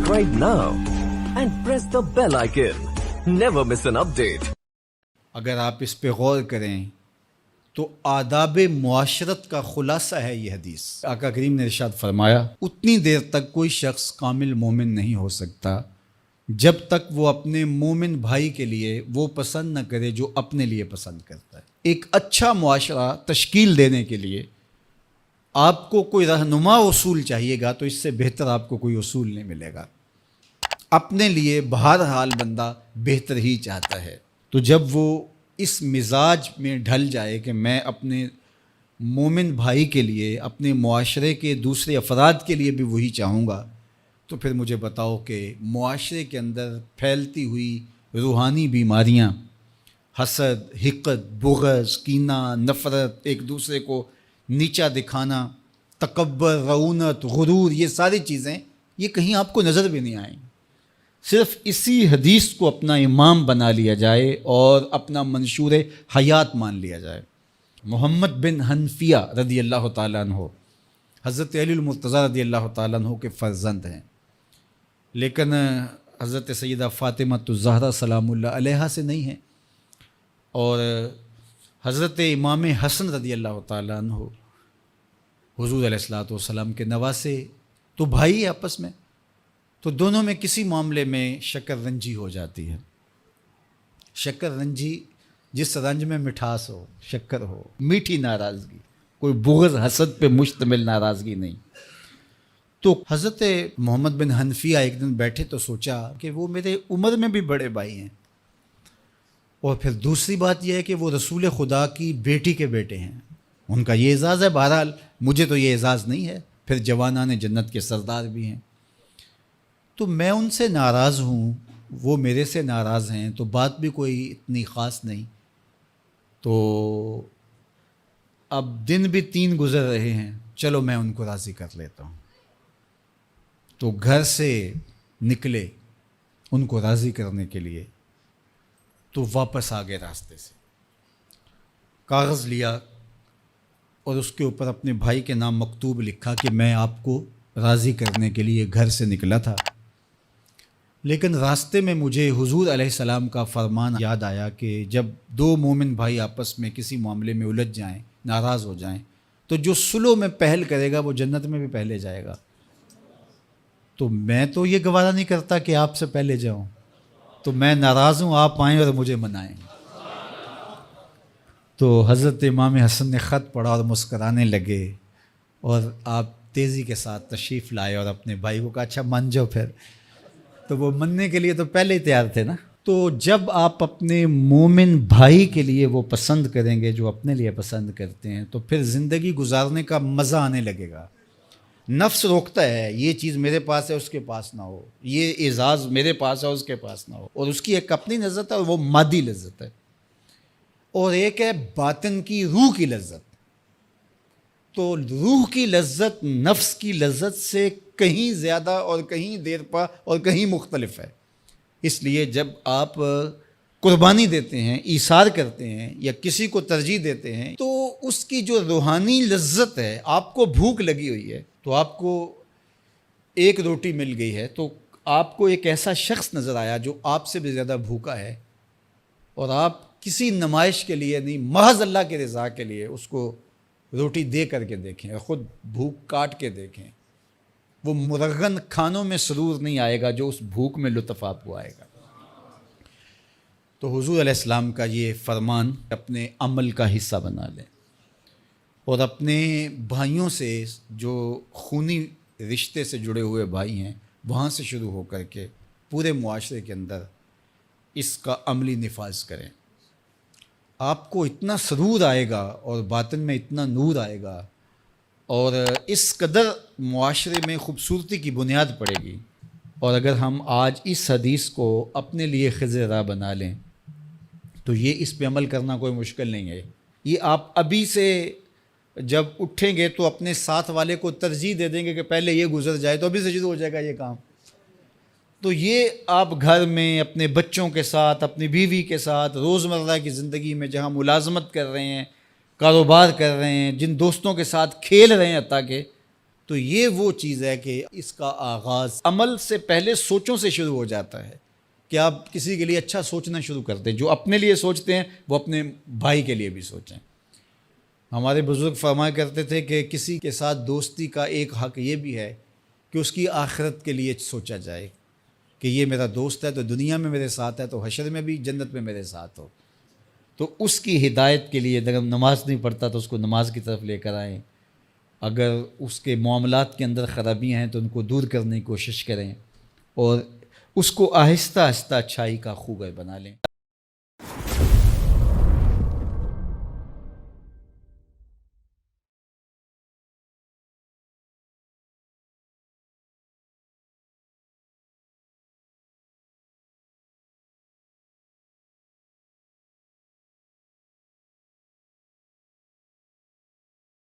subscribe now and press the bell icon. Never miss an update. اگر آپ اس پہ غور کریں تو آداب معاشرت کا خلاصہ ہے یہ حدیث۔ آقا کریم نے ارشاد فرمایا اتنی دیر تک کوئی شخص کامل مومن نہیں ہو سکتا جب تک وہ اپنے مومن بھائی کے لیے وہ پسند نہ کرے جو اپنے لیے پسند کرتا ہے۔ ایک اچھا معاشرہ تشکیل دینے کے لیے آپ کو کوئی رہنما اصول چاہیے گا تو اس سے بہتر آپ کو کوئی اصول نہیں ملے گا۔ اپنے لیے بہرحال بندہ بہتر ہی چاہتا ہے، تو جب وہ اس مزاج میں ڈھل جائے کہ میں اپنے مومن بھائی کے لیے، اپنے معاشرے کے دوسرے افراد کے لیے بھی وہی چاہوں گا، تو پھر مجھے بتاؤ کہ معاشرے کے اندر پھیلتی ہوئی روحانی بیماریاں، حسد، حقد، بغض، کینہ، نفرت، ایک دوسرے کو نیچا دکھانا، تکبر، رعونت، غرور، یہ ساری چیزیں یہ کہیں آپ کو نظر بھی نہیں آئیں۔ صرف اسی حدیث کو اپنا امام بنا لیا جائے اور اپنا منشور حیات مان لیا جائے۔ محمد بن حنفیہ رضی اللہ تعالیٰ عنہ حضرت علی المرتضیٰ رضی اللہ تعالیٰ عنہ کے فرزند ہیں، لیکن حضرت سیدہ فاطمہ الزہرا سلام اللہ علیہا سے نہیں ہیں، اور حضرت امام حسن رضی اللہ تعالیٰ عنہ حضور علیہ الصلوۃ والسلام کے نواسے، تو بھائی آپس میں، تو دونوں میں کسی معاملے میں شکر رنجی ہو جاتی ہے۔ شکر رنجی جس رنج میں مٹھاس ہو، شکر ہو، میٹھی ناراضگی، کوئی بغض حسد پہ مشتمل ناراضگی نہیں۔ تو حضرت محمد بن حنفیہ ایک دن بیٹھے تو سوچا کہ وہ میرے عمر میں بھی بڑے بھائی ہیں، اور پھر دوسری بات یہ ہے کہ وہ رسول خدا کی بیٹی کے بیٹے ہیں، ان کا یہ اعزاز ہے، بہرحال مجھے تو یہ اعزاز نہیں ہے، پھر جوانان جنت کے سردار بھی ہیں، تو میں ان سے ناراض ہوں، وہ میرے سے ناراض ہیں، تو بات بھی کوئی اتنی خاص نہیں، تو اب دن بھی 3 گزر رہے ہیں، چلو میں ان کو راضی کر لیتا ہوں۔ تو گھر سے نکلے ان کو راضی کرنے کے لیے، تو واپس آ گئے راستے سے، کاغذ لیا اور اس کے اوپر اپنے بھائی کے نام مکتوب لکھا کہ میں آپ کو راضی کرنے کے لیے گھر سے نکلا تھا، لیکن راستے میں مجھے حضور علیہ السلام کا فرمان یاد آیا کہ جب 2 مومن بھائی آپس میں کسی معاملے میں الجھ جائیں، ناراض ہو جائیں، تو جو صلح میں پہل کرے گا وہ جنت میں بھی پہلے جائے گا۔ تو میں تو یہ گوارا نہیں کرتا کہ آپ سے پہلے جاؤں، تو میں ناراض ہوں، آپ آئیں اور مجھے منائیں۔ تو حضرت امام حسن نے خط پڑھا اور مسکرانے لگے، اور آپ تیزی کے ساتھ تشریف لائے اور اپنے بھائی کو کہا اچھا مان جاؤ پھر، تو وہ مننے کے لیے تو پہلے ہی تیار تھے نا۔ تو جب آپ اپنے مومن بھائی کے لیے وہ پسند کریں گے جو اپنے لیے پسند کرتے ہیں، تو پھر زندگی گزارنے کا مزہ آنے لگے گا۔ نفس روکتا ہے یہ چیز میرے پاس ہے اس کے پاس نہ ہو، یہ اعزاز میرے پاس ہے اس کے پاس نہ ہو، اور اس کی ایک اپنی لذت ہے اور وہ مادی لذت ہے، اور ایک ہے باطن کی روح کی لذت۔ تو روح کی لذت نفس کی لذت سے کہیں زیادہ اور کہیں دیر پا اور کہیں مختلف ہے۔ اس لیے جب آپ قربانی دیتے ہیں، ایثار کرتے ہیں یا کسی کو ترجیح دیتے ہیں، تو اس کی جو روحانی لذت ہے، آپ کو بھوک لگی ہوئی ہے، تو آپ کو ایک روٹی مل گئی ہے، تو آپ کو ایک ایسا شخص نظر آیا جو آپ سے بھی زیادہ بھوکا ہے، اور آپ کسی نمائش کے لیے نہیں، محض اللہ کے رضا کے لیے اس کو روٹی دے کر کے دیکھیں، خود بھوک کاٹ کے دیکھیں، وہ مرغن کھانوں میں سرور نہیں آئے گا جو اس بھوک میں لطف آپ کو آئے گا۔ تو حضور علیہ السلام کا یہ فرمان اپنے عمل کا حصہ بنا لیں، اور اپنے بھائیوں سے، جو خونی رشتے سے جڑے ہوئے بھائی ہیں، وہاں سے شروع ہو کر کے پورے معاشرے کے اندر اس کا عملی نفاذ کریں۔ آپ کو اتنا سرور آئے گا اور باطن میں اتنا نور آئے گا، اور اس قدر معاشرے میں خوبصورتی کی بنیاد پڑے گی۔ اور اگر ہم آج اس حدیث کو اپنے لیے خضر راہ بنا لیں تو یہ اس پہ عمل کرنا کوئی مشکل نہیں ہے۔ یہ آپ ابھی سے جب اٹھیں گے تو اپنے ساتھ والے کو ترجیح دے دیں گے کہ پہلے یہ گزر جائے، تو ابھی سے شروع ہو جائے گا یہ کام۔ تو یہ آپ گھر میں اپنے بچوں کے ساتھ، اپنی بیوی کے ساتھ، روزمرہ کی زندگی میں جہاں ملازمت کر رہے ہیں، کاروبار کر رہے ہیں، جن دوستوں کے ساتھ کھیل رہے ہیں، حتیٰ کہ تو یہ وہ چیز ہے کہ اس کا آغاز عمل سے پہلے سوچوں سے شروع ہو جاتا ہے کہ آپ کسی کے لیے اچھا سوچنا شروع کرتے ہیں. جو اپنے لیے سوچتے ہیں وہ اپنے بھائی کے لیے بھی سوچیں. ہمارے بزرگ فرمایا کرتے تھے کہ کسی کے ساتھ دوستی کا ایک حق یہ بھی ہے کہ اس کی آخرت کے لیے سوچا جائے کہ یہ میرا دوست ہے تو دنیا میں میرے ساتھ ہے تو حشر میں بھی جنت میں میرے ساتھ ہو. تو اس کی ہدایت کے لیے اگر نماز نہیں پڑھتا تو اس کو نماز کی طرف لے کر آئیں. اگر اس کے معاملات کے اندر خرابیاں ہیں تو ان کو دور کرنے کی کوشش کریں اور اس کو آہستہ آہستہ اچھائی کا خوگر بنا لیں.